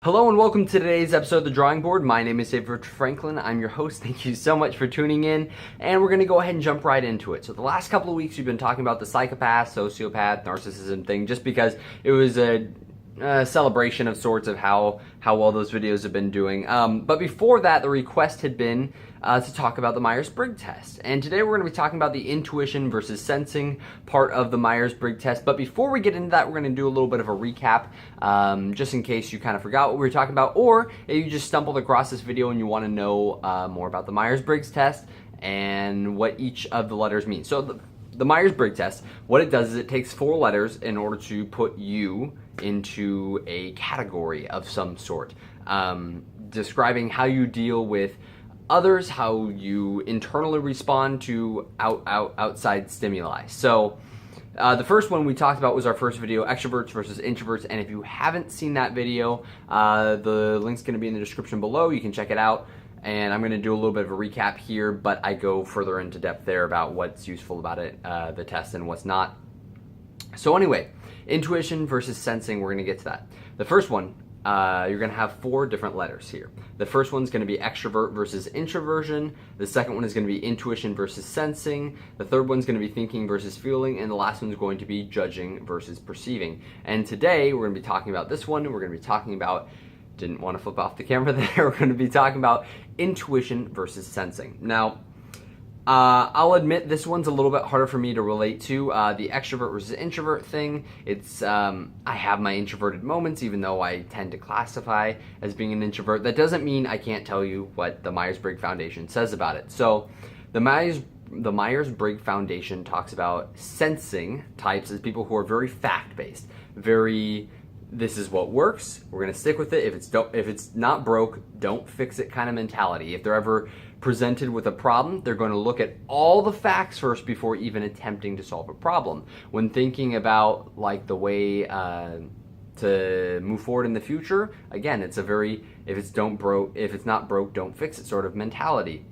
Hello and welcome to today's episode of The Drawing Board. My name is David Franklin. I'm your host. Thank you so much for tuning in. And we're going to go ahead and jump right into it. So the last couple of weeks we've been talking about the psychopath, sociopath, narcissism thing just because it was a celebration of sorts of how well those videos have been doing. But before that, the request had been to talk about the Meyers Briggs test. And today we're going to be talking about the intuition versus sensing part of the Meyers Briggs test. But before we get into that, we're going to do a little bit of a recap, just in case you kind of forgot what we were talking about, or if you just stumbled across this video and you want to know more about the Meyers Briggs test and what each of the letters mean. So the Meyers Briggs test, what it does is it takes 4 letters in order to put you into a category of some sort, describing how you deal with others, how you internally respond to outside stimuli. So the first one we talked about was our first video, extroverts versus introverts, and if you haven't seen that video, the link's going to be in the description below. You can check it out, and I'm going to do a little bit of a recap here, but I go further into depth there about what's useful about it, the test, and what's not. So anyway, intuition versus sensing, we're going to get to that. The first one, you're going to have 4 different letters here. The first one's going to be extrovert versus introversion. The second one is going to be intuition versus sensing. The third one's going to be thinking versus feeling. And the last one's going to be judging versus perceiving. And today we're going to be talking about this one. We're going to be talking about, didn't want to flip off the camera there, we're going to be talking about intuition versus sensing. Now, I'll admit this one's a little bit harder for me to relate to. The extrovert versus introvert thing, it's, I have my introverted moments, even though I tend to classify as being an introvert. That doesn't mean I can't tell you what the Meyers Briggs Foundation says about it. So the Meyers Briggs Foundation talks about sensing types as people who are very fact-based, very, this is what works, we're going to stick with it. If it's not broke, don't fix it kind of mentality. If they're ever presented with a problem, they're going to look at all the facts first before even attempting to solve a problem. When thinking about like the way to move forward in the future, again, it's a very if it's not broke, don't fix it sort of mentality.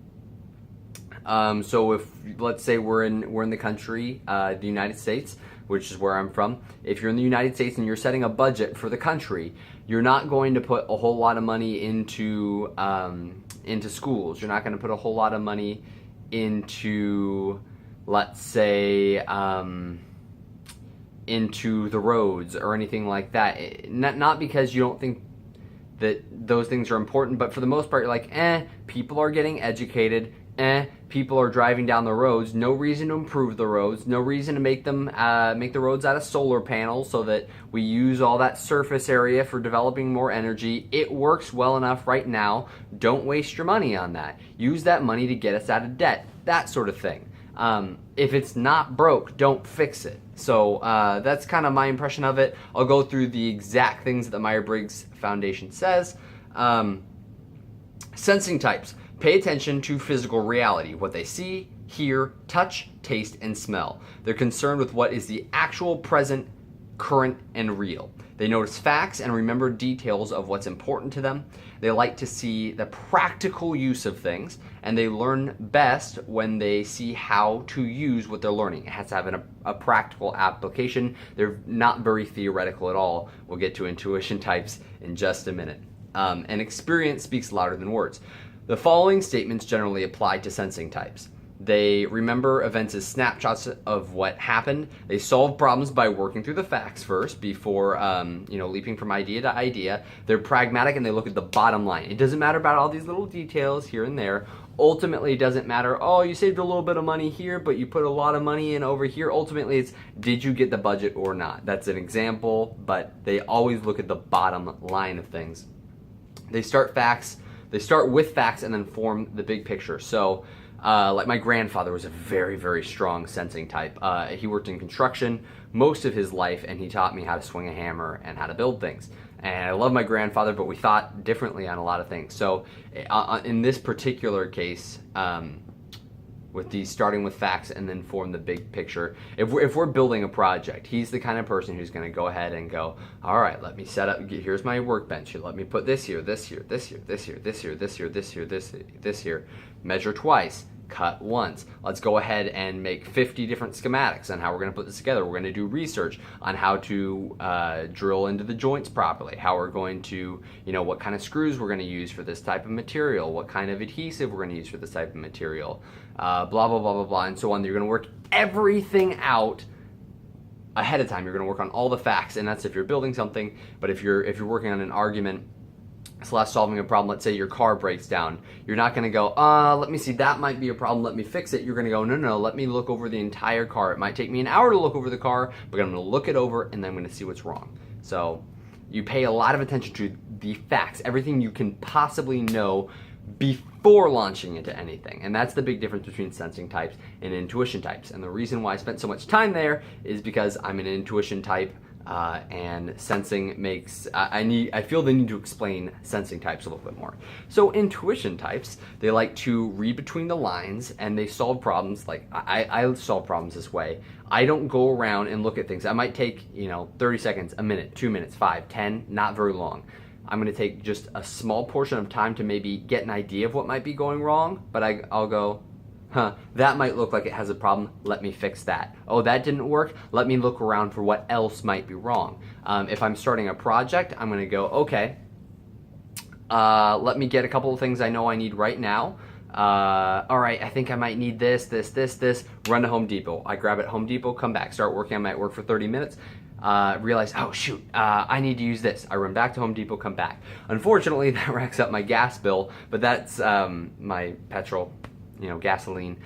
So if, let's say we're in the country, the United States, which is where I'm from. If you're in the United States and you're setting a budget for the country, you're not going to put a whole lot of money into schools. You're not going to put a whole lot of money into, let's say, into the roads or anything like that. Not because you don't think that those things are important, but for the most part, you're like, people are getting educated. People are driving down the roads. No reason to improve the roads. No reason to make them make the roads out of solar panels so that we use all that surface area for developing more energy. It works well enough right now. Don't waste your money on that. Use that money to get us out of debt. That sort of thing. If it's not broke, don't fix it. So that's kind of my impression of it. I'll go through the exact things that the Meyers Briggs Foundation says. Sensing types. Pay attention to physical reality, what they see, hear, touch, taste, and smell. They're concerned with what is the actual present, current, and real. They notice facts and remember details of what's important to them. They like to see the practical use of things, and they learn best when they see how to use what they're learning. It has to have a practical application. They're not very theoretical at all. We'll get to intuition types in just a minute. And experience speaks louder than words. The following statements generally apply to sensing types. They remember events as snapshots of what happened. They solve problems by working through the facts first before leaping from idea to idea. They're pragmatic and they look at the bottom line. It doesn't matter about all these little details here and there. Ultimately, it doesn't matter, oh, you saved a little bit of money here, but you put a lot of money in over here. Ultimately, it's, did you get the budget or not? That's an example, but they always look at the bottom line of things. They start with facts and then form the big picture. So, like my grandfather was a very, very strong sensing type. He worked in construction most of his life, and he taught me how to swing a hammer and how to build things. And I love my grandfather, but we thought differently on a lot of things. So, in this particular case, with these starting with facts and then form the big picture. If we're building a project, he's the kind of person who's going to go ahead and go, all right, let me set up, here's my workbench. Let me put this here, this here, this here, this here, this here, this here, this here, this here. Measure twice, cut once. Let's go ahead and make 50 different schematics on how we're going to put this together. We're going to do research on how to drill into the joints properly, how we're going to, what kind of screws we're going to use for this type of material, what kind of adhesive we're going to use for this type of material, blah, blah, blah, blah, blah, and so on. You're going to work everything out ahead of time. You're going to work on all the facts, and that's if you're building something. But if you're working on an argument / solving a problem, let's say your car breaks down, you're not going to go, let me see, that might be a problem, let me fix it. You're going to go, no, let me look over the entire car. It might take me an hour to look over the car, but I'm going to look it over and then I'm going to see what's wrong. So you pay a lot of attention to the facts, everything you can possibly know before launching into anything. And that's the big difference between sensing types and intuition types. And the reason why I spent so much time there is because I'm an intuition type, and sensing makes, I feel the need to explain sensing types a little bit more. So intuition types, they like to read between the lines and they solve problems. Like I solve problems this way. I don't go around and look at things. I might take, 30 seconds, a minute, 2 minutes, 5, 10, not very long. I'm going to take just a small portion of time to maybe get an idea of what might be going wrong, but I'll go, that might look like it has a problem. Let me fix that. Oh, that didn't work. Let me look around for what else might be wrong. If I'm starting a project, I'm going to go, okay, let me get a couple of things I know I need right now. All right, I think I might need this. Run to Home Depot. I grab it at Home Depot, come back, start working. I might work for 30 minutes. Realize, oh shoot, I need to use this. I run back to Home Depot, come back. Unfortunately, that racks up my gas bill, but that's my petrol, gasoline.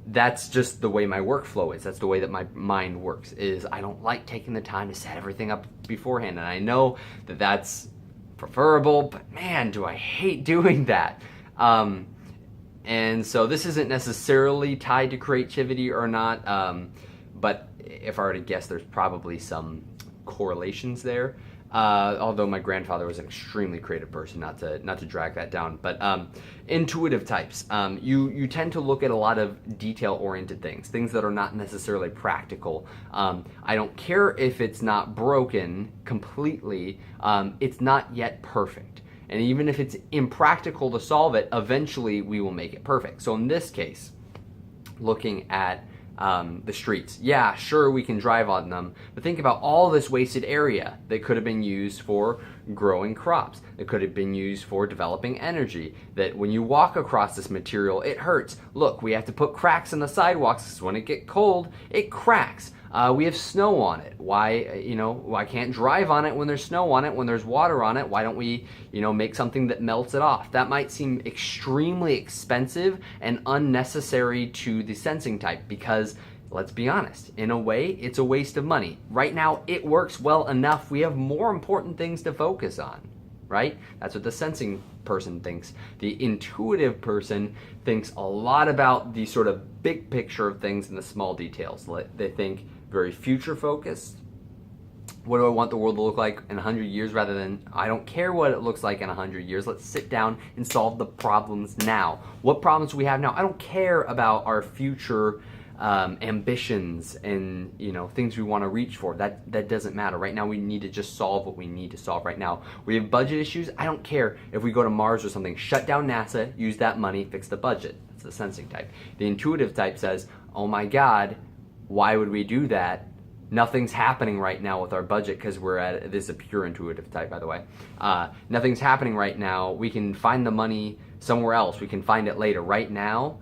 That's just the way my workflow is. That's the way that my mind works, is I don't like taking the time to set everything up beforehand. And I know that that's preferable, but man, do I hate doing that. And so this isn't necessarily tied to creativity or not, but if I were to guess, there's probably some correlations there. Although my grandfather was an extremely creative person, not to drag that down. But intuitive types, you tend to look at a lot of detail-oriented things that are not necessarily practical. I don't care if it's not broken completely, it's not yet perfect. And even if it's impractical to solve it, eventually we will make it perfect. So in this case, looking at the streets. Yeah, sure, we can drive on them, but think about all this wasted area that could have been used for growing crops, that could have been used for developing energy, that when you walk across this material, it hurts. Look, we have to put cracks in the sidewalks because when it gets cold, it cracks. We have snow on it. Why can't drive on it when there's snow on it, when there's water on it? Why don't we, make something that melts it off? That might seem extremely expensive and unnecessary to the sensing type because, let's be honest, in a way, it's a waste of money. Right now, it works well enough. We have more important things to focus on, right? That's what the sensing person thinks. The intuitive person thinks a lot about the sort of big picture of things and the small details. They think very future focused. What do I want the world to look like in 100 years rather than, I don't care what it looks like in 100 years. Let's sit down and solve the problems now. What problems do we have now? I don't care about our future ambitions and things we want to reach for. That doesn't matter. Right now we need to just solve what we need to solve right now. We have budget issues. I don't care if we go to Mars or something. Shut down NASA, use that money, fix the budget. That's the sensing type. The intuitive type says, oh my God, why would we do that? Nothing's happening right now with our budget because this is a pure intuitive type, by the way. Nothing's happening right now. We can find the money somewhere else. We can find it later. Right now,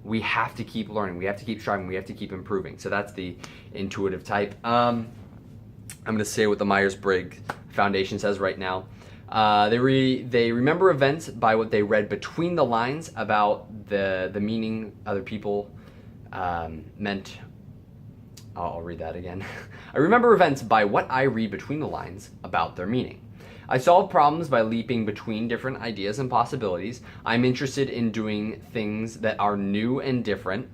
we have to keep learning. We have to keep striving. We have to keep improving. So that's the intuitive type. I'm going to say what the Meyers Briggs Foundation says right now. They remember events by what they read between the lines about the meaning other people meant. I'll read that again. I remember events by what I read between the lines about their meaning. I solve problems by leaping between different ideas and possibilities. I'm interested in doing things that are new and different.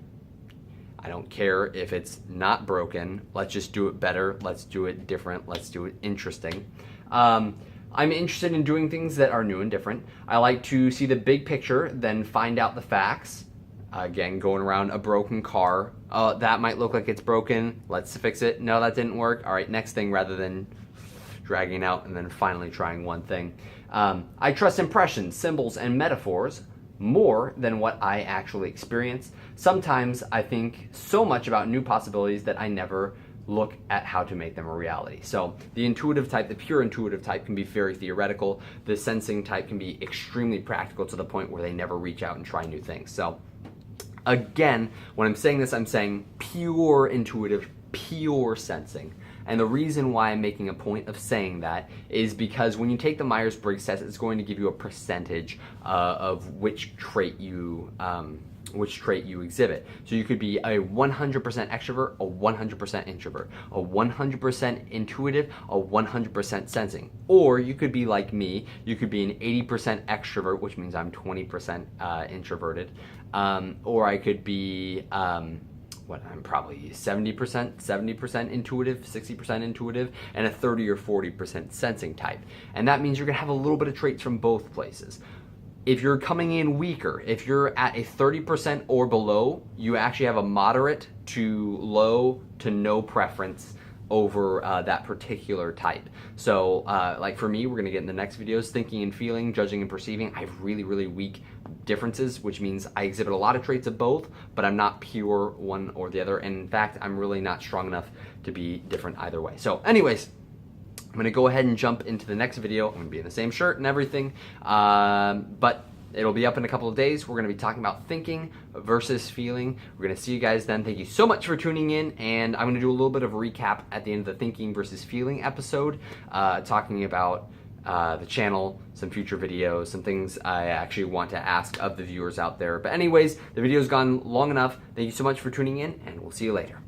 I don't care if it's not broken. Let's just do it better. Let's do it different. Let's do it interesting. I'm interested in doing things that are new and different. I like to see the big picture, then find out the facts. Again, going around a broken car. That might look like it's broken. Let's fix it. No, that didn't work. All right, next thing, rather than dragging it out and then finally trying one thing. I trust impressions, symbols, and metaphors more than what I actually experience. Sometimes I think so much about new possibilities that I never look at how to make them a reality. So the intuitive type, the pure intuitive type, can be very theoretical. The sensing type can be extremely practical to the point where they never reach out and try new things. So again, when I'm saying this, I'm saying pure intuitive, pure sensing. And the reason why I'm making a point of saying that is because when you take the Meyers Briggs test, it's going to give you a percentage of which trait you exhibit. So you could be a 100% extrovert, a 100% introvert, a 100% intuitive, a 100% sensing. Or you could be like me, you could be an 80% extrovert, which means I'm 20% introverted. Or I could be, I'm probably 70% intuitive, 60% intuitive, and a 30 or 40% sensing type. And that means you're gonna have a little bit of traits from both places. If you're coming in weaker, if you're at a 30% or below, you actually have a moderate to low to no preference over that particular type. So like for me, we're gonna get in the next videos, thinking and feeling, judging and perceiving. I have really, really weak differences, which means I exhibit a lot of traits of both, but I'm not pure one or the other. And in fact, I'm really not strong enough to be different either way. So anyways, I'm gonna go ahead and jump into the next video. I'm gonna be in the same shirt and everything, but it'll be up in a couple of days. We're gonna be talking about thinking versus feeling. We're gonna see you guys then. Thank you so much for tuning in, and I'm gonna do a little bit of a recap at the end of the thinking versus feeling episode, talking about the channel, some future videos, some things I actually want to ask of the viewers out there. But anyways, the video's gone long enough. Thank you so much for tuning in, and we'll see you later.